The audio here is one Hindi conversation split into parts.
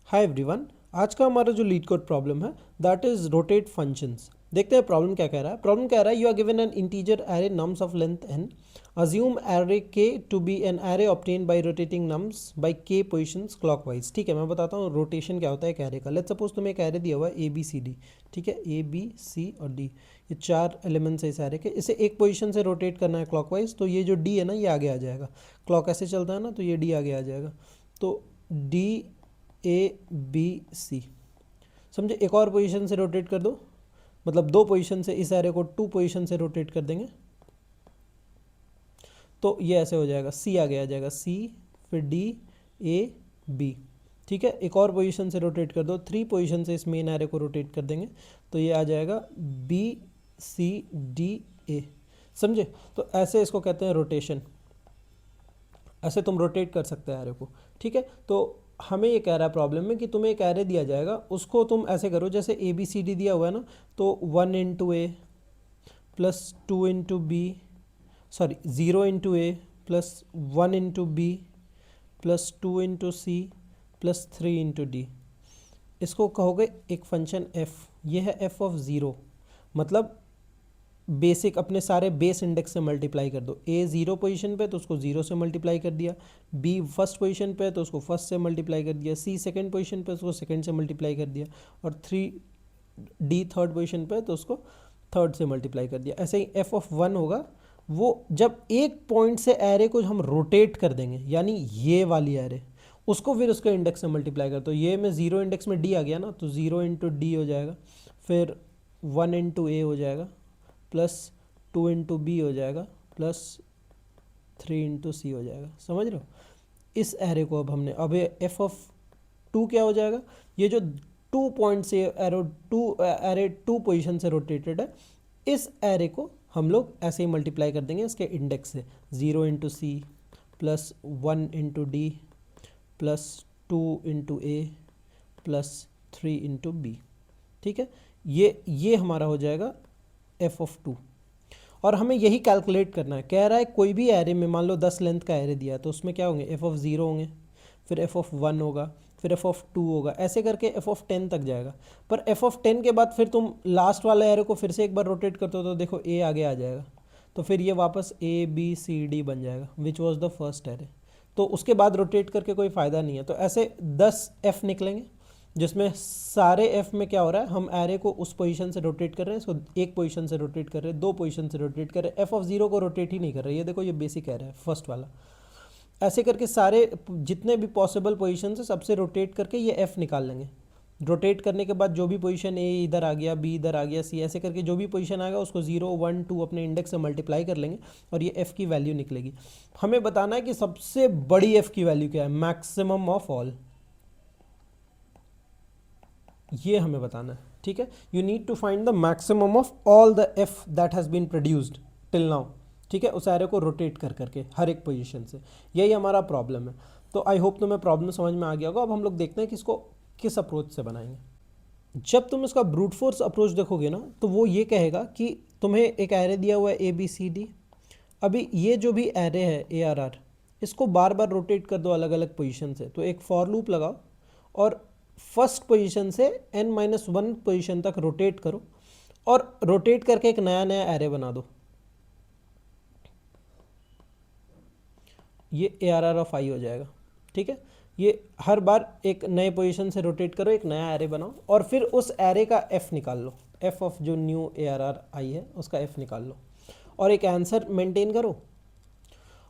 Hi everyone. आज का हमारा जो लीड कोड प्रॉब्लम है दैट इज रोटेट फंक्शंस। देखते हैं प्रॉब्लम क्या कह रहा है। प्रॉब्लम कह रहा है you are given an integer array nums of length n, assume array k to be an array obtain by rotating nums by k positions clockwise. ठीक है, मैं बताता हूँ रोटेशन क्या होता है एक एरे का। लेट्स सपोज तुम्हें एक एरे दिया हुआ है ए बी सी डी। ठीक है, ए बी सी और डी, ये चार एलिमेंट्स है इस एरे के। इसे एक पोजीशन से रोटेट करना है क्लॉकवाइज, तो ये जो डी है ना ये आगे आ जाएगा। क्लॉक ऐसे चलता है ना, तो ये डी आगे आ जाएगा। तो डी ए बी सी, समझे। एक और पोजीशन से रोटेट कर दो, मतलब दो पोजीशन से इस एरे को टू पोजीशन से रोटेट कर देंगे तो ये ऐसे हो जाएगा, सी आगे आ जाएगा, सी फिर डी ए बी। ठीक है, एक और पोजीशन से रोटेट कर दो, थ्री पोजीशन से इस मेन एरे को रोटेट कर देंगे तो ये आ जाएगा बी सी डी ए। समझे, तो ऐसे इसको कहते हैं रोटेशन। ऐसे तुम रोटेट कर सकते हैं एरे को। ठीक है, तो हमें ये कह रहा है प्रॉब्लम में कि तुम्हें एक एरे दिया जाएगा, उसको तुम ऐसे करो जैसे ए बी सी डी दिया हुआ है ना, तो 1 into A plus 2 into B, sorry 0 into A plus 1 into B plus 2 into C plus 3 into D. इसको कहोगे एक फंक्शन एफ। ये है एफ ऑफ ज़ीरो, मतलब बेसिक अपने सारे बेस इंडेक्स से मल्टीप्लाई कर दो। ए ज़ीरो पोजीशन पे तो उसको ज़ीरो से मल्टीप्लाई कर दिया, बी फर्स्ट पोजीशन पे तो उसको फर्स्ट से मल्टीप्लाई कर दिया, सी सेकंड पोजीशन पे उसको सेकंड से मल्टीप्लाई कर दिया, और डी थर्ड पोजीशन पे तो उसको थर्ड से मल्टीप्लाई कर दिया। ऐसे ही एफ ऑफ वन होगा वो जब एक पॉइंट से एरे को हम रोटेट कर देंगे, यानी ये वाली एरे, उसको फिर उसके इंडेक्स से मल्टीप्लाई कर। तो ये में ज़ीरो इंडेक्स में डी आ गया ना, तो ज़ीरो इंटू डी हो जाएगा, फिर 1 इंटू ए हो जाएगा, प्लस 2 इंटू बी हो जाएगा, प्लस 3 इंटू सी हो जाएगा। समझ रहे हो। इस एरे को अब हमने, अब ये एफ ऑफ टू क्या हो जाएगा, ये जो टू पॉइंट से एरे टू पोजीशन से रोटेटेड है, इस एरे को हम लोग ऐसे ही मल्टीप्लाई कर देंगे इसके इंडेक्स से। 0 into C plus 1 into D plus 2 into A plus 3 into B. ठीक है, ये हमारा हो जाएगा एफ ऑफ टू। और हमें यही कैलकुलेट करना है। कह रहा है कोई भी एरे में, मान लो 10 लेंथ का एरे दिया है, तो उसमें क्या होंगे, एफ ऑफ ज़ीरो होंगे, फिर एफ ऑफ वन होगा, फिर एफ ऑफ टू होगा, ऐसे करके एफ ऑफ 10 तक जाएगा। पर एफ ऑफ 10 के बाद फिर तुम लास्ट वाले एरे को फिर से एक बार रोटेट करते हो तो देखो ए आगे आ जाएगा, तो फिर ये वापस ए बी सी डी बन जाएगा, which was the first array. तो उसके बाद रोटेट करके कोई फ़ायदा नहीं है। तो ऐसे 10 एफ निकलेंगे, जिसमें सारे एफ में क्या हो रहा है, हम एरे को उस पोजीशन से रोटेट कर रहे हैं, इसको एक पोजीशन से रोटेट कर रहे हैं, दो पोजीशन से रोटेट कर रहे हैं, एफ ऑफ ज़ीरो को रोटेट ही नहीं कर रहे। ये देखो, ये बेसिक एरे है फर्स्ट वाला। ऐसे करके सारे जितने भी पॉसिबल पोजीशन है सबसे रोटेट करके ये एफ निकाल लेंगे। रोटेट करने के बाद जो भी पोजीशन ए इधर आ गया, बी इधर आ गया, सी, ऐसे करके जो भी पोजीशन आएगा उसको 0 1 2 अपने इंडेक्स से मल्टीप्लाई कर लेंगे और ये एफ़ की वैल्यू निकलेगी। हमें बताना है कि सबसे बड़ी एफ़ की वैल्यू क्या है, मैक्सिमम ऑफ ऑल, ये हमें बताना है। ठीक है, you need to find the maximum of all the F that has been produced till now. ठीक है, उस एरे को रोटेट कर करके हर एक पोजीशन से। यही हमारा प्रॉब्लम है। तो आई होप तुम्हें प्रॉब्लम समझ में आ गया होगा। अब हम लोग देखते हैं कि इसको किस अप्रोच से बनाएंगे। जब तुम इसका ब्रूट फोर्स अप्रोच देखोगे ना, तो वो ये कहेगा कि तुम्हें एक एरे दिया हुआ है ए बी सी डी। अभी ये जो भी एरे है ए आर आर, इसको बार बार रोटेट कर दो अलग अलग पोजीशन से। तो एक फॉर लूप लगाओ और फर्स्ट पोजीशन से n-1 पोजीशन तक रोटेट करो, और रोटेट करके एक नया नया एरे बना दो। ये ए आर आर ऑफ आई हो जाएगा। ठीक है, ये हर बार एक नए पोजीशन से रोटेट करो, एक नया एरे बनाओ, और फिर उस एरे का एफ निकाल लो। एफ ऑफ जो न्यू ए आर आर आई है उसका एफ निकाल लो, और एक आंसर मेंटेन करो,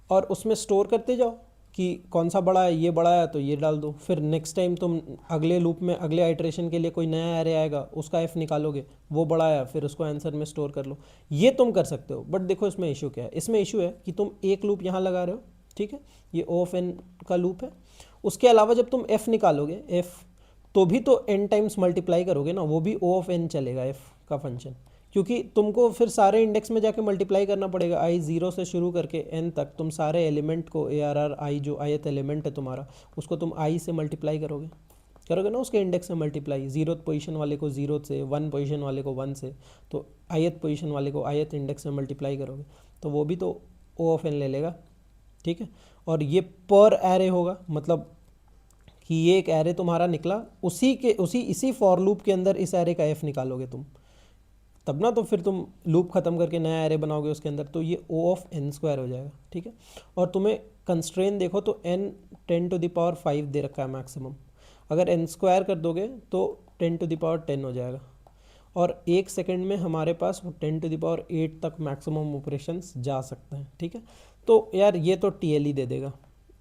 और उसमें स्टोर करते जाओ कि कौन सा बड़ा है, ये बड़ा है तो ये डाल दो। फिर नेक्स्ट टाइम तुम अगले लूप में अगले आइट्रेशन के लिए कोई नया एरे आएगा, उसका एफ निकालोगे, वो बड़ा है, फिर उसको आंसर में स्टोर कर लो। ये तुम कर सकते हो। बट देखो इसमें इशू क्या है, इसमें इशू है कि तुम एक लूप यहाँ लगा रहे हो। ठीक है, ये ओ ऑफ एन का लूप है। उसके अलावा जब तुम एफ निकालोगे, एफ तो भी तो एन टाइम्स मल्टीप्लाई करोगे ना, वो भी ओ ऑफ एन चलेगा एफ का फंक्शन, क्योंकि तुमको फिर सारे इंडेक्स में जाके मल्टीप्लाई करना पड़ेगा। आई ज़ीरो से शुरू करके एन तक तुम सारे एलिमेंट को, ए आर आर आई जो आयत एलिमेंट है तुम्हारा, उसको तुम आई से मल्टीप्लाई करोगे ना, उसके इंडेक्स से मल्टीप्लाई। ज़ीरो पोजीशन वाले को ज़ीरो से, वन पोजीशन वाले को वन से, तो आयत पोजीशन वाले को आयत इंडेक्स से मल्टीप्लाई करोगे, तो वो भी तो ओ ऑफ एन ले लेगा। ठीक है, और ये पर एरे होगा, मतलब कि ये एक एरे तुम्हारा निकला, इसी फॉर लूप के अंदर इस एरे का एफ निकालोगे तुम, तब ना तो फिर तुम लूप ख़त्म करके नया एरे बनाओगे उसके अंदर, तो ये ओ ऑफ एन स्क्वायर हो जाएगा, ठीक है। और तुम्हें कंस्ट्रेन देखो तो n 10⁵ दे रखा है मैक्सिमम, अगर n स्क्वायर कर दोगे तो 10⁻10 हो जाएगा, और 1 सेकंड में हमारे पास वो 10⁸ तक मैक्सिमम ऑपरेशंस जा सकते हैं, ठीक है। तो यार ये तो TLE दे देगा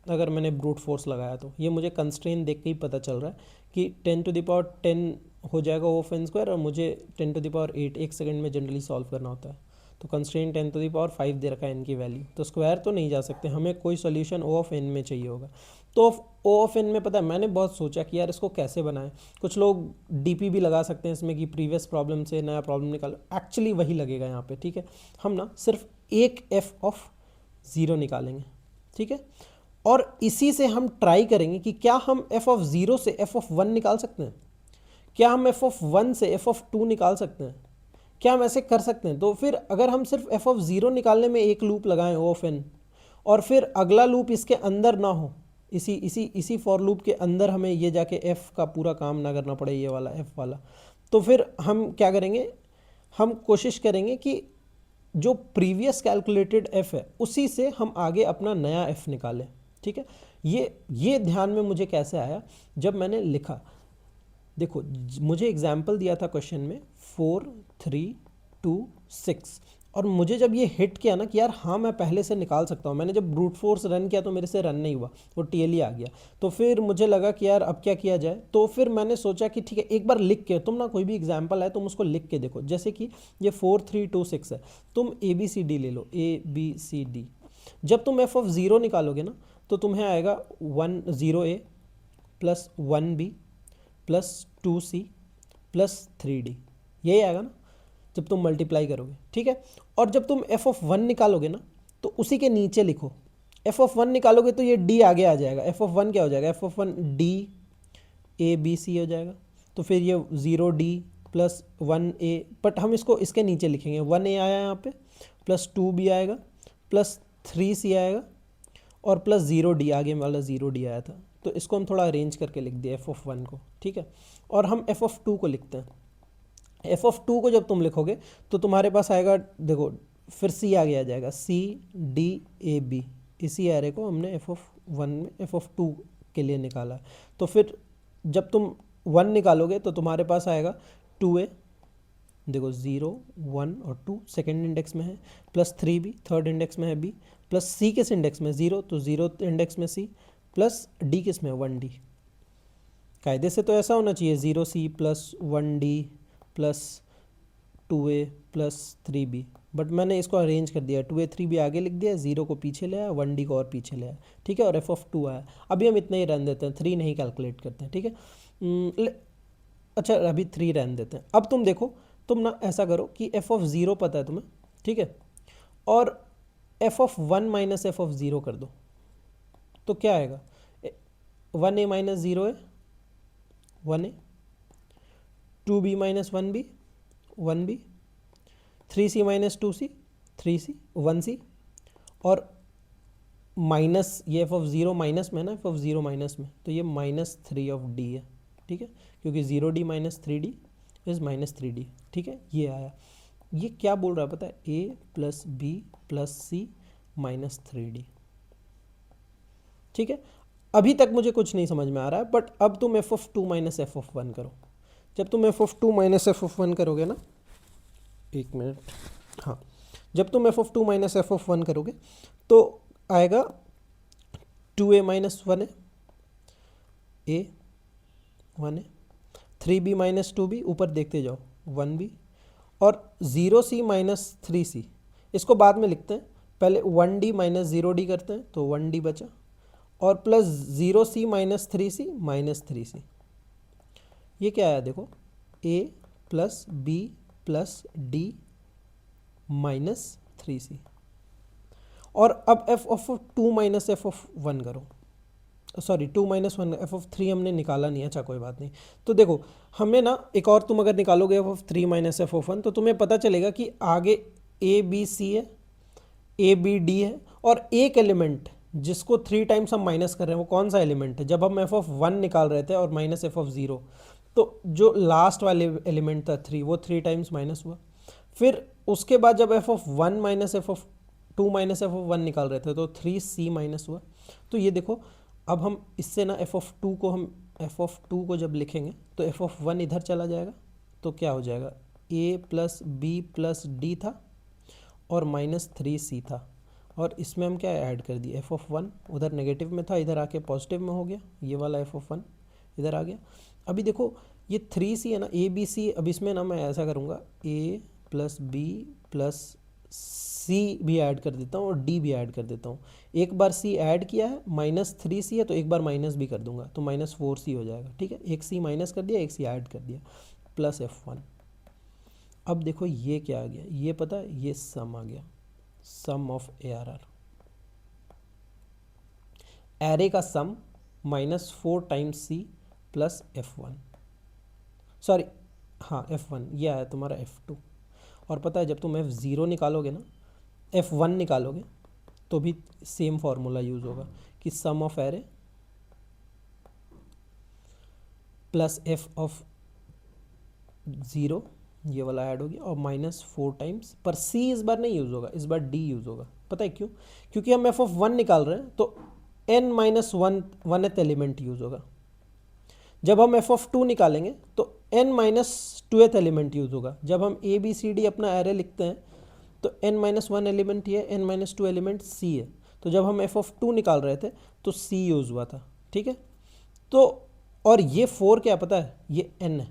अगर मैंने ब्रूट फोर्स लगाया, तो ये मुझे कंस्ट्रेन देख के ही पता चल रहा है कि 10⁻10 हो जाएगा ओ ऑफ एन स्क्वायर, और मुझे 10⁸ 1 सेकंड में जनरली सॉल्व करना होता है, तो कंस्ट्रेन 10⁵ दे रखा है एन की वैल्यू, तो स्क्वायर तो नहीं जा सकते, हमें कोई सोल्यूशन ओ ऑफ एन में चाहिए होगा। तो ओ ऑफ एन में पता है मैंने बहुत सोचा कि यार इसको कैसे बनाएं, कुछ लोग DP भी लगा सकते हैं इसमें कि प्रीवियस प्रॉब्लम से नया प्रॉब्लम निकालो, एक्चुअली वही लगेगा यहाँ पे, ठीक है। हम ना सिर्फ एक f ऑफ 0 निकालेंगे, ठीक है, और इसी से हम ट्राई करेंगे कि क्या हम f ऑफ 0 से f ऑफ 1 निकाल सकते हैं, क्या हम f ऑफ 1 से f ऑफ 2 निकाल सकते हैं, क्या हम ऐसे कर सकते हैं। तो फिर अगर हम सिर्फ f ऑफ 0 निकालने में एक लूप लगाएं ओ ऑफ n, और फिर अगला लूप इसके अंदर ना हो, इसी फॉर लूप के अंदर हमें ये जाके f का पूरा काम ना करना पड़े, ये वाला f वाला, तो फिर हम क्या करेंगे, हम कोशिश करेंगे कि जो प्रीवियस कैलकुलेटेड f है उसी से हम आगे अपना नया f निकालें, ठीक है। ये ध्यान में मुझे कैसे आया जब मैंने लिखा, देखो मुझे एग्जाम्पल दिया था क्वेश्चन में 4 3 2 6, और मुझे जब ये हिट किया ना कि यार हाँ मैं पहले से निकाल सकता हूँ, मैंने जब ब्रूट फोर्स रन किया तो मेरे से रन नहीं हुआ, वो TLE आ गया, तो फिर मुझे लगा कि यार अब क्या किया जाए, तो फिर मैंने सोचा कि ठीक है एक बार लिख के, तुम ना कोई भी एग्जाम्पल है तुम उसको लिख के देखो, जैसे कि ये 4 3 2 6 है, तुम ABCD ले लो, ABCD, जब तुम f ऑफ 0 निकालोगे ना तो तुम्हें आएगा 0a plus 1b plus 2c plus 3d, यही आएगा ना जब तुम मल्टीप्लाई करोगे, ठीक है। और जब तुम f ऑफ 1 निकालोगे ना तो उसी के नीचे लिखो, f ऑफ 1 निकालोगे तो ये d आगे आ जाएगा, f ऑफ 1 क्या हो जाएगा, f ऑफ 1 d ABC हो जाएगा, तो फिर ये 0d प्लस 1a, बट हम इसको इसके नीचे लिखेंगे, 1a आया यहाँ पे, प्लस 2b आएगा, प्लस 3c आएगा, और प्लस 0d, आगे वाला 0d आया था, तो इसको हम थोड़ा अरेंज करके लिख दिया f ऑफ 1 को, ठीक है। और हम f ऑफ 2 को लिखते हैं, f ऑफ 2 को जब तुम लिखोगे तो तुम्हारे पास आएगा, देखो फिर c आगे आ जाएगा, C D A B, इसी एरे को हमने f ऑफ 1 में f ऑफ 2 के लिए निकाला, तो फिर जब तुम 1 निकालोगे तो तुम्हारे पास आएगा 2a, देखो 0 1 और 2 सेकेंड इंडेक्स में है, प्लस 3b थर्ड इंडेक्स में है b, प्लस c किस इंडेक्स में 0, तो 0 इंडेक्स में c, प्लस d किस में 1d, कायदे से तो ऐसा होना चाहिए 0c plus 1d plus 2a plus 3b, but मैंने इसको अरेंज कर दिया, 2a 3b आगे लिख दिया, 0 को पीछे ले आया, 1d को और पीछे ले आया, ठीक है, और f ऑफ 2 आया। अभी हम इतना ही रहने देते हैं, 3 नहीं कैलकुलेट करते हैं, ठीक है। अच्छा अभी 3 रहने देते हैं। अब तुम देखो, तुम ना ऐसा करो कि f ऑफ 0 पता है तुम्हें, ठीक है, और f of 1 minus f of 0 कर दो, तो क्या आएगा, 1a minus 0a 1a, 2b minus 1b 1b, 3c minus 2c 3c 1c, और माइनस ये f ऑफ 0 माइनस में है ना, f ऑफ 0 माइनस में, तो ये माइनस 3 ऑफ d है, ठीक है, क्योंकि 0d minus 3d is minus 3d, ठीक है। ये आया, ये क्या बोल रहा है पता है, a plus b plus c minus 3d, ठीक है। अभी तक मुझे कुछ नहीं समझ में आ रहा है, बट अब तुम f of 2 minus f of 1 करो, जब तुम f of 2 minus f of 1 करोगे ना, एक मिनट, हाँ, जब तुम f of 2 minus f of 1 करोगे तो आएगा 2a minus 1a, a 1a, 3b minus 2b, ऊपर देखते जाओ 1b, और 0c माइनस 3c, इसको बाद में लिखते हैं, पहले 1d माइनस 0d करते हैं, तो 1d बचा, और plus 0c minus 3c minus 3c, ये क्या आया देखो, a plus b plus d minus 3c, और अब f of 2 minus f of 1 करो, सॉरी 2 माइनस 1, f ऑफ 3 हमने निकाला नहीं, अच्छा कोई बात नहीं। तो देखो हमें ना एक और, तुम अगर निकालोगे f of 3 minus f of 1, तो तुम्हें पता चलेगा कि आगे a b c है, a b d है, और एक एलिमेंट जिसको 3 टाइम्स हम माइनस कर रहे हैं वो कौन सा एलिमेंट है? जब हम एफ ऑफ 1 निकाल रहे थे और माइनस एफ ऑफ 0, तो जो लास्ट वाले एलिमेंट था 3, वो 3 टाइम्स माइनस हुआ। फिर उसके बाद जब F of 1 minus F of 2 minus F of 1 निकाल रहे थे तो 3c माइनस हुआ। तो ये देखो, अब हम इससे ना एफ ऑफ 2 को, हम एफ ऑफ 2 को जब लिखेंगे तो एफ ऑफ 1 इधर चला जाएगा, तो क्या हो जाएगा? a plus B plus D था और माइनस 3c था, और इसमें हम क्या ऐड कर दिए? एफ ऑफ 1 उधर नेगेटिव में था, इधर आके पॉजिटिव में हो गया, ये वाला एफ ऑफ 1 इधर आ गया। अभी देखो ये 3c है ना, ए बी सी, अब इसमें ना मैं ऐसा करूँगा, a प्लस बी प्लस सी भी ऐड कर देता हूँ और डी भी ऐड कर देता हूँ। एक बार सी ऐड किया है, माइनस 3c है, तो एक बार माइनस भी कर दूंगा, तो माइनस 4c हो जाएगा। ठीक है, एक सी माइनस कर दिया, एक सी ऐड कर दिया, प्लस F1। अब देखो ये क्या आ गया, ये पता है, ये सम आ गया, सम ऑफ ARR, एरे का sum minus 4 times c plus F1, sorry हाँ F1, ये आया तुम्हारा F2। और पता है जब तुम F0 निकालोगे ना, F1 निकालोगे, तो भी सेम फार्मूला यूज़ होगा कि sum of array plus F of 0, ये वाला ऐड हो गया, और माइनस 4 टाइम्स, पर c इस बार नहीं यूज़ होगा, इस बार d यूज़ होगा। पता है क्यों? क्योंकि हम एफ ऑफ 1 निकाल रहे हैं, तो n minus 1th element use होगा। जब हम एफ ऑफ 2 निकालेंगे तो n minus 2th element use होगा। जब हम ए बी सी डी अपना एरे लिखते हैं तो n माइनस 1 एलिमेंट ये, n माइनस 2 एलिमेंट c है। तो जब हम एफ ऑफ 2 निकाल रहे थे तो c यूज़ हुआ था। ठीक है, तो और ये 4 क्या पता है, ये n है,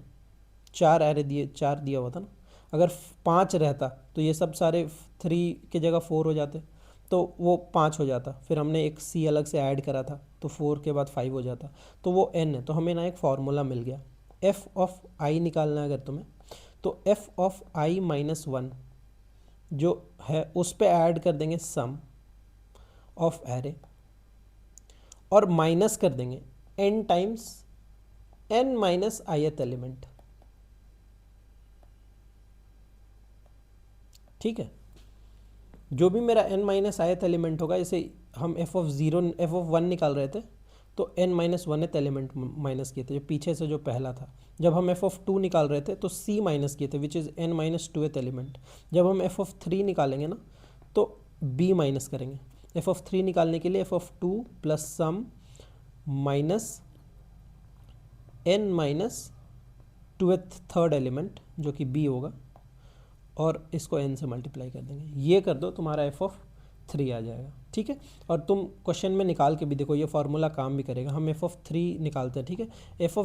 4 एरे दिए, 4 दिया हुआ था ना, अगर 5 रहता तो ये सब सारे 3 की जगह 4 हो जाते, तो वो 5 हो जाता, फिर हमने एक c अलग से ऐड करा था तो 4 के बाद 5 हो जाता, तो वो n है। तो हमें ना एक फार्मूला मिल गया, f ऑफ i निकालना है अगर तुम्हें, तो f ऑफ i माइनस 1 जो है उस पे ऐड कर देंगे सम ऑफ एरे, और माइनस कर देंगे n times n minus ith element. ठीक है, जो भी मेरा n माइनस ith एलिमेंट होगा, इसे हम एफ ऑफ 0 एफ ऑफ 1 निकाल रहे थे तो n minus 1th element minus किए थे, जो पीछे से जो पहला था। जब हम एफ ऑफ 2 निकाल रहे थे तो c माइनस किए थे, which is n minus 2th element. जब हम एफ ऑफ 3 निकालेंगे ना तो b माइनस करेंगे। एफ ऑफ 3 निकालने के लिए F of 2 plus sum minus n minus 2th third element जो कि b होगा, और इसको n से मल्टीप्लाई कर देंगे। ये कर दो, तुम्हारा एफ ऑफ 3 आ जाएगा। ठीक है, और तुम क्वेश्चन में निकाल के भी देखो, ये फार्मूला काम भी करेगा। हम एफ ऑफ 3 निकालते हैं। ठीक है, एफ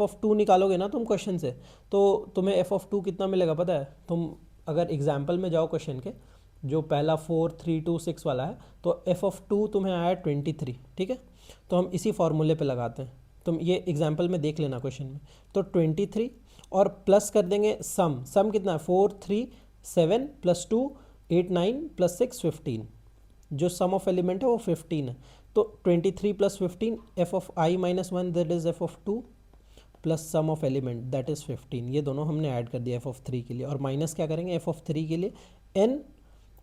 ऑफ 2 निकालोगे ना तुम क्वेश्चन से, तो तुम्हें एफ ऑफ 2 कितना मिलेगा पता है? तुम अगर एग्जाम्पल में जाओ क्वेश्चन के, जो पहला 4 3 2 6 वाला है, तो एफ ऑफ 2 तुम्हें आया 23। ठीक है, तो हम इसी फार्मूले पे लगाते हैं। तुम ये एग्जाम्पल में देख लेना क्वेश्चन में, तो 23 और प्लस कर देंगे सम कितना है, 4 3 7 प्लस 2 8 9 प्लस 6 15, जो सम ऑफ एलिमेंट है वो 15 है। तो 23 plus 15 F of I minus 1 that is F of 2 plus sum of element that is 15, ये दोनों हमने ऐड कर दिया एफ ऑफ 3 के लिए। और माइनस क्या करेंगे एफ ऑफ 3 के लिए, n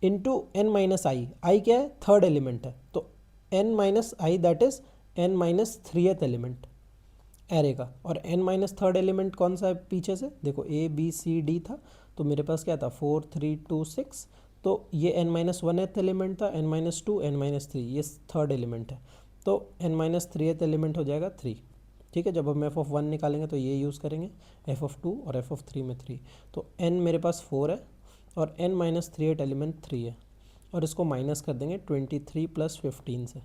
इंटू एन माइनस आई क्या है, थर्ड एलिमेंट है, तो n minus I that is n minus 3th element array का। और n माइनस थर्ड एलिमेंट कौन सा है पीछे से, देखो a b c d था, तो मेरे पास क्या था 4 3 2 6, तो ये n माइनस 1th एलिमेंट था, n माइनस 2 n माइनस 3, ये थर्ड एलिमेंट है, तो n माइनस 3th एलिमेंट हो जाएगा 3। ठीक है, जब हम एफ ऑफ 1 निकालेंगे तो ये यूज़ करेंगे, एफ ऑफ 2 और एफ ऑफ 3 में 3, तो n मेरे पास 4 है और n माइनस 3th एलिमेंट 3 है, और इसको माइनस कर देंगे 23 प्लस 15 से,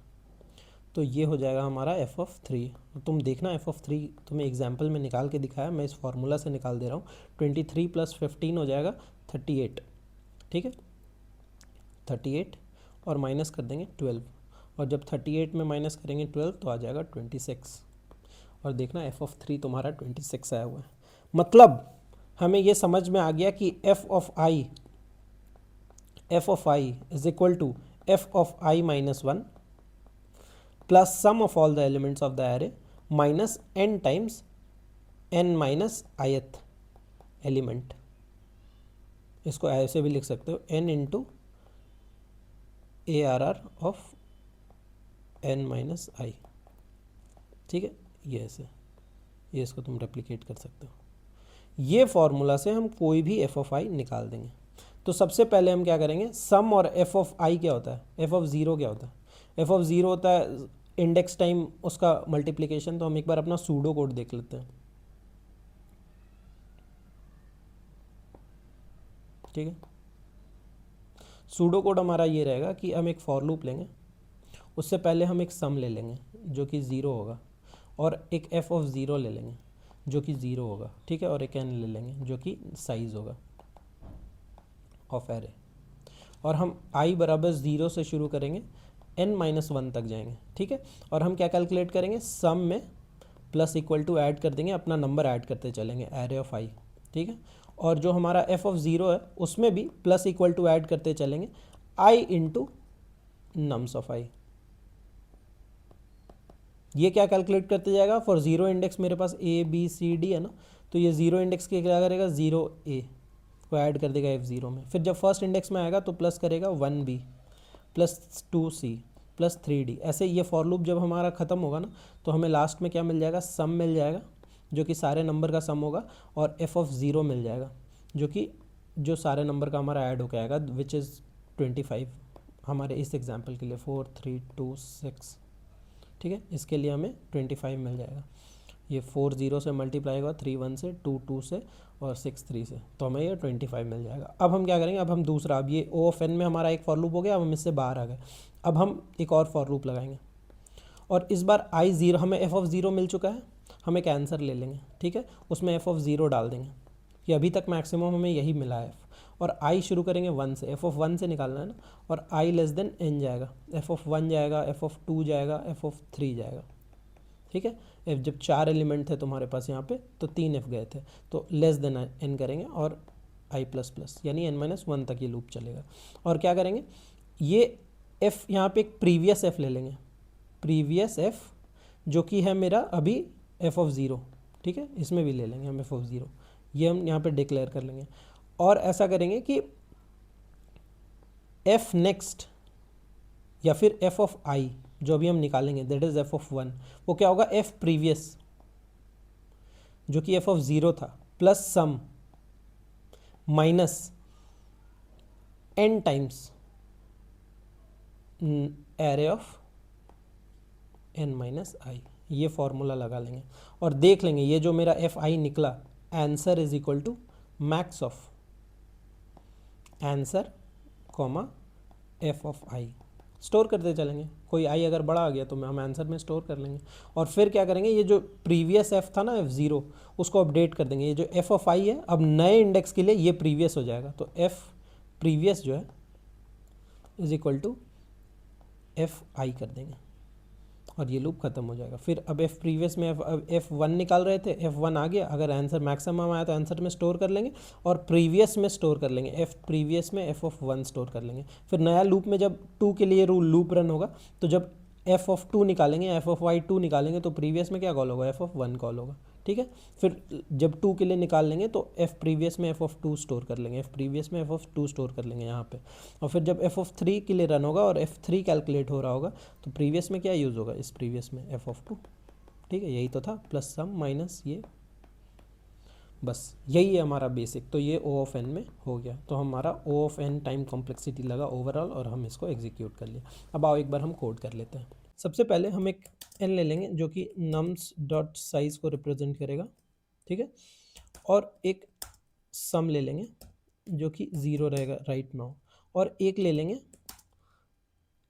तो ये हो जाएगा हमारा एफ ऑफ 3। तुम देखना एफ ऑफ 3 तुम्हें एग्जाम्पल में निकाल के दिखाया, मैं इस फार्मूला से निकाल दे रहा हूँ। 23 प्लस 15 हो जाएगा 38। ठीक है, 38 और माइनस कर देंगे 12, और जब 38 में माइनस करेंगे 12 तो आ जाएगा 26, और देखना एफ ऑफ 3 तुम्हारा 26 आया हुआ है। मतलब हमें ये समझ में आ गया कि F of i is equal to F of I minus 1 plus sum of all the elements of the array minus n times n minus ith element. इसको ऐसे भी लिख सकते हो, n into ARR of N minus i, ठीक है, ये ऐसे, ये इसको तुम रेप्लिकेट कर सकते हो। ये फॉर्मूला से हम कोई भी एफ ऑफ आई निकाल देंगे। तो सबसे पहले हम क्या करेंगे, सम और एफ ऑफ आई क्या होता है, एफ ऑफ ज़ीरो क्या होता है, एफ ऑफ ज़ीरो होता है इंडेक्स टाइम उसका मल्टीप्लिकेशन। तो हम एक बार अपना सूडो कोड देख लेते हैं, ठीक है। सूडो कोड हमारा ये रहेगा कि हम एक फॉर लूप लेंगे, उससे पहले हम एक सम ले लेंगे जो कि ज़ीरो होगा, और एक एफ ऑफ ज़ीरो ले लेंगे जो कि ज़ीरो होगा, ठीक है, और एक एन ले लेंगे जो कि साइज़ होगा ऑफ एरे। और हम आई बराबर ज़ीरो से शुरू करेंगे, एन माइनस वन तक जाएंगे, ठीक है। और हम क्या कैलकुलेट करेंगे, सम में प्लस इक्वल टू ऐड कर देंगे, अपना नंबर ऐड करते चलेंगे, एरे ऑफ आई, ठीक है। और जो हमारा एफ ऑफ ज़ीरो है उसमें भी प्लस इक्वल टू ऐड करते चलेंगे, आई इंटू नम्स ऑफ आई। ये क्या कैलकुलेट करते जाएगा, फॉर ज़ीरो इंडेक्स मेरे पास ए बी सी डी है ना, तो ये ज़ीरो इंडेक्स के क्या करेगा, ज़ीरो ए को ऐड कर देगा एफ ज़ीरो में। फिर जब फर्स्ट इंडेक्स में आएगा तो प्लस करेगा one B plus two C plus three D. ऐसे ये फॉर लूप जब हमारा ख़त्म होगा ना, तो हमें लास्ट में क्या मिल जाएगा, सम मिल जाएगा जो कि सारे नंबर का सम होगा, और एफ ऑफ ज़ीरो मिल जाएगा जो कि जो सारे नंबर का हमारा ऐड होकर आएगा, विच इज़ 25 हमारे इस एग्जाम्पल के लिए, 4 3 2 6, ठीक है। इसके लिए हमें 25 मिल जाएगा। ये 4 0 से मल्टीप्लाई होगा, 3 1 से, 2 2 से, और 6 3 से, तो हमें ये 25 मिल जाएगा। अब हम क्या करेंगे, अब हम दूसरा, अब ये ओ ऑफ एन में हमारा एक फॉर लूप हो गया, अब हम इससे बाहर आ गए। अब हम एक और फॉर लूप लगाएंगे, और इस बार आई ज़ीरो, हमें एफ ऑफ ज़ीरो मिल चुका है, हम एक आंसर ले लेंगे, ठीक है, उसमें एफ ऑफ ज़ीरो डाल देंगे कि अभी तक मैक्सिमम हमें यही मिला है। और आई शुरू करेंगे वन से, एफ ऑफ वन से निकालना है ना, और आई लेस देन एन जाएगा, एफ ऑफ वन जाएगा, एफ ऑफ टू जाएगा, एफ ऑफ थ्री जाएगा, ठीक है। एफ जब चार एलिमेंट थे तुम्हारे पास यहाँ पे, तो तीन एफ गए थे, तो लेस देन एन करेंगे, और आई प्लस प्लस यानी एन माइनस वन तक ये लूप चलेगा। और क्या करेंगे, ये एफ यहाँ पे एक प्रीवियस एफ ले लेंगे, प्रीवियस एफ जो कि है मेरा अभी एफ ऑफ ज़ीरो, ठीक है, इसमें भी ले लेंगे हम एफ ऑफ ज़ीरो, ये हम यहाँ पे डिक्लेयर कर लेंगे। और ऐसा करेंगे कि एफ नेक्स्ट या फिर एफ ऑफ आई जो अभी हम निकालेंगे, that is F of one, वो क्या होगा, एफ प्रीवियस जो कि एफ ऑफ ज़ीरो था, plus sum minus n times array of N minus i. ये फॉर्मूला लगा लेंगे और देख लेंगे ये जो मेरा एफ आई निकला, answer is equal to max of answer comma F of I. Store करते चलेंगे, कोई आई अगर बड़ा आ गया तो हम आंसर में स्टोर कर लेंगे। और फिर क्या करेंगे, ये जो प्रीवियस एफ था ना एफ ज़ीरो, उसको अपडेट कर देंगे। ये जो एफ ऑफ आई है अब नए इंडेक्स के लिए ये प्रीवियस हो जाएगा, तो एफ प्रीवियस जो है is equal to F I कर देंगे और ये लूप खत्म हो जाएगा। फिर अब एफ प्रीवियस में एफ वन निकाल रहे थे, एफ वन आ गया, अगर आंसर मैक्सिमम आया तो आंसर में स्टोर कर लेंगे और प्रीवियस में स्टोर कर लेंगे, एफ प्रीवियस में एफ ऑफ वन स्टोर कर लेंगे। फिर नया लूप में जब टू के लिए लूप रन होगा तो जब एफ ऑफ टू निकालेंगे, एफ ऑफ वाई टू निकालेंगे, तो प्रीवियस में क्या कॉल होगा, एफ ऑफ वन कॉल होगा, ठीक है। फिर जब टू के लिए निकाल लेंगे तो एफ प्रीवियस में एफ ऑफ टू स्टोर कर लेंगे, एफ प्रीवियस में एफ ऑफ टू स्टोर कर लेंगे यहाँ पे। और फिर जब एफ ऑफ थ्री के लिए रन होगा और एफ थ्री कैलकुलेट हो रहा होगा तो प्रीवियस में क्या यूज़ होगा, इस प्रीवियस में एफ ऑफ टू, ठीक है, यही तो था, प्लस सम माइनस ये, बस यही है हमारा बेसिक। तो ये ओ ऑफ एन में हो गया, तो हमारा ओ ऑफ एन टाइम कॉम्प्लेक्सिटी लगा ओवरऑल और हम इसको एग्जीक्यूट कर लिया। अब आओ एक बार हम कोड कर लेते हैं। सबसे पहले हम एक एन ले लेंगे जो कि नम्स डॉट साइज को रिप्रेजेंट करेगा, ठीक है, और एक सम ले लेंगे जो कि ज़ीरो रहेगा राइट नाउ, और एक ले लेंगे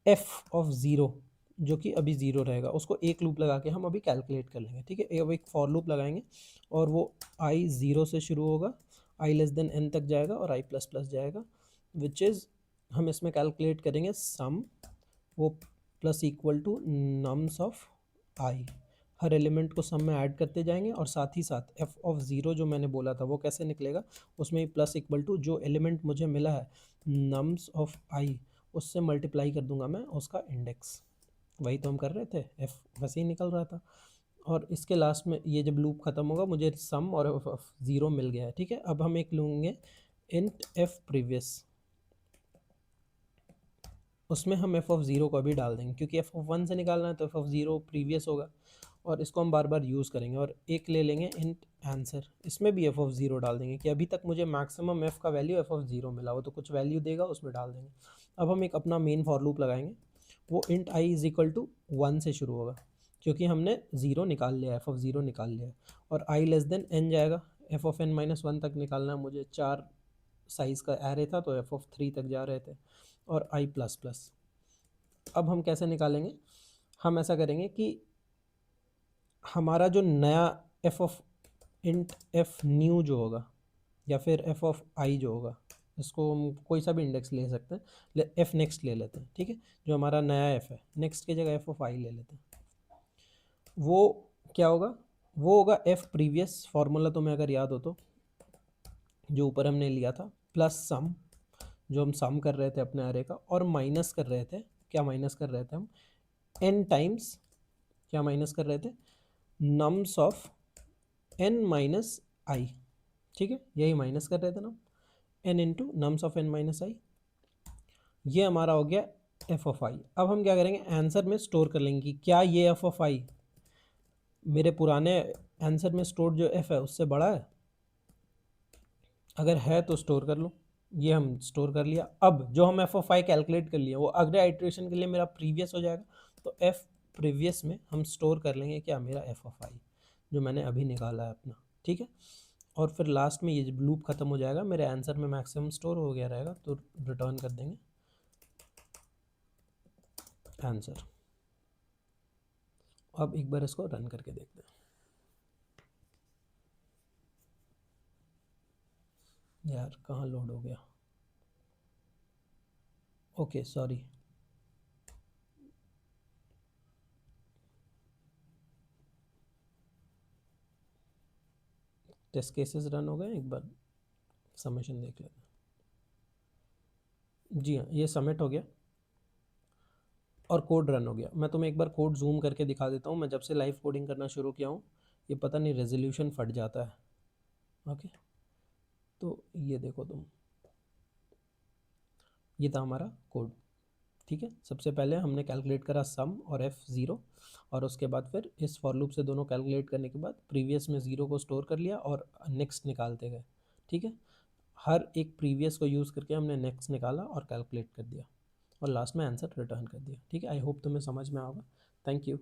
एफ ऑफ ज़ीरो जो कि अभी ज़ीरो रहेगा, उसको एक लूप लगा के हम अभी कैलकुलेट कर लेंगे, ठीक है। अब एक फॉर लूप लगाएंगे और वो आई ज़ीरो से शुरू होगा, आई लेस देन एन तक जाएगा और आई प्लस प्लस जाएगा, विच इज़ हम इसमें कैलकुलेट करेंगे सम, वो plus equal to nums of I, हर एलिमेंट को सम में ऐड करते जाएंगे और साथ ही साथ एफ ऑफ ज़ीरो जो मैंने बोला था वो कैसे निकलेगा, उसमें प्लस इक्वल टू जो एलिमेंट मुझे मिला है नम्स ऑफ आई उससे मल्टीप्लाई कर दूंगा मैं उसका इंडेक्स, वही तो हम कर रहे थे, एफ वैसे ही निकल रहा था। और इसके लास्ट में ये जब लूप ख़त्म होगा मुझे सम और एफ ऑफ ज़ीरो मिल गया है, ठीक है। अब हम एक लूँगे इंट एफ प्रीवियस, उसमें हम एफ ऑफ ज़ीरो को अभी डाल देंगे, क्योंकि एफ ऑफ वन से निकालना है तो एफ ऑफ ज़ीरो प्रीवियस होगा और इसको हम बार बार यूज़ करेंगे। और एक ले लेंगे इंट आंसर, इसमें भी एफ ऑफ ज़ीरो डाल देंगे कि अभी तक मुझे मैक्सिमम एफ का वैल्यू एफ ऑफ ज़ीरो मिला, वो तो कुछ वैल्यू देगा उसमें डाल देंगे। अब हम एक अपना मेन फॉर लूप लगाएंगे, वो int I is equal to one से शुरू होगा, क्योंकि हमने ज़ीरो निकाल लिया, एफ ऑफ ज़ीरो निकाल लिया है, और आई लेस देन एन जाएगा, F of N minus one तक निकालना है मुझे, 4 साइज़ का एरे था तो एफ ऑफ थ्री तक जा रहे थे, और आई प्लस प्लस। अब हम कैसे निकालेंगे, हम ऐसा करेंगे कि हमारा जो नया F of int F new जो होगा, या फिर एफ ऑफ आई जो होगा, इसको हम कोई सा भी इंडेक्स ले सकते हैं, एफ नेक्स्ट ले लेते हैं, ठीक है, जो हमारा नया एफ है, नेक्स्ट की जगह एफ ऑफ आई ले लेते हैं। वो क्या होगा, वो होगा एफ प्रीवियस, फार्मूला तुम्हें अगर याद हो तो, जो ऊपर हमने लिया था, प्लस सम, जो हम सम कर रहे थे अपने एरे का, और माइनस कर रहे थे, क्या माइनस कर रहे थे हम, एन टाइम्स, क्या माइनस कर रहे थे, नम्स ऑफ एन माइनस आई, ठीक है, यही माइनस कर रहे थे ना, एन इंटू नम्स ऑफ एन माइनस आई। ये हमारा हो गया एफ ऑफ आई। अब हम क्या करेंगे, आंसर में स्टोर कर लेंगे कि क्या ये एफ ऑफ आई मेरे पुराने आंसर में स्टोर जो एफ है उससे बड़ा है, अगर है तो स्टोर कर लो, ये हम स्टोर कर लिया। अब जो हम एफ ऑफ आई कैलकुलेट कर लिया वो अगले आइट्रेशन के लिए मेरा प्रीवियस हो जाएगा, तो एफ प्रीवियस में हम स्टोर कर लेंगे क्या, मेरा एफ ऑफ आई जो मैंने अभी निकाला है अपना, ठीक है। और फिर लास्ट में ये जब लूप खत्म हो जाएगा, मेरे आंसर में मैक्सिमम स्टोर हो गया रहेगा, तो रिटर्न कर देंगे आंसर। अब एक बार इसको रन करके देखते हैं। यार कहाँ लोड हो गया, okay sorry, test cases run हो गए, एक बार सबमिशन देख लेते हैं। जी हाँ, ये सबमिट हो गया और कोड रन हो गया। मैं तुम्हें एक बार कोड जूम करके दिखा देता हूँ। मैं जब से लाइव कोडिंग करना शुरू किया हूँ, ये पता नहीं रेजोल्यूशन फट जाता है। ओके, तो ये देखो तुम, ये था हमारा कोड, ठीक है। सबसे पहले हमने कैलकुलेट करा सम और एफ ज़ीरो, और उसके बाद फिर इस फॉर लूप से दोनों कैलकुलेट करने के बाद प्रीवियस में ज़ीरो को स्टोर कर लिया और नेक्स्ट निकालते गए, ठीक है। हर एक प्रीवियस को यूज़ करके हमने नेक्स्ट निकाला और कैलकुलेट कर दिया, और लास्ट में आंसर रिटर्न कर दिया, ठीक है। आई होप तुम्हें समझ में आएगा। Thank you.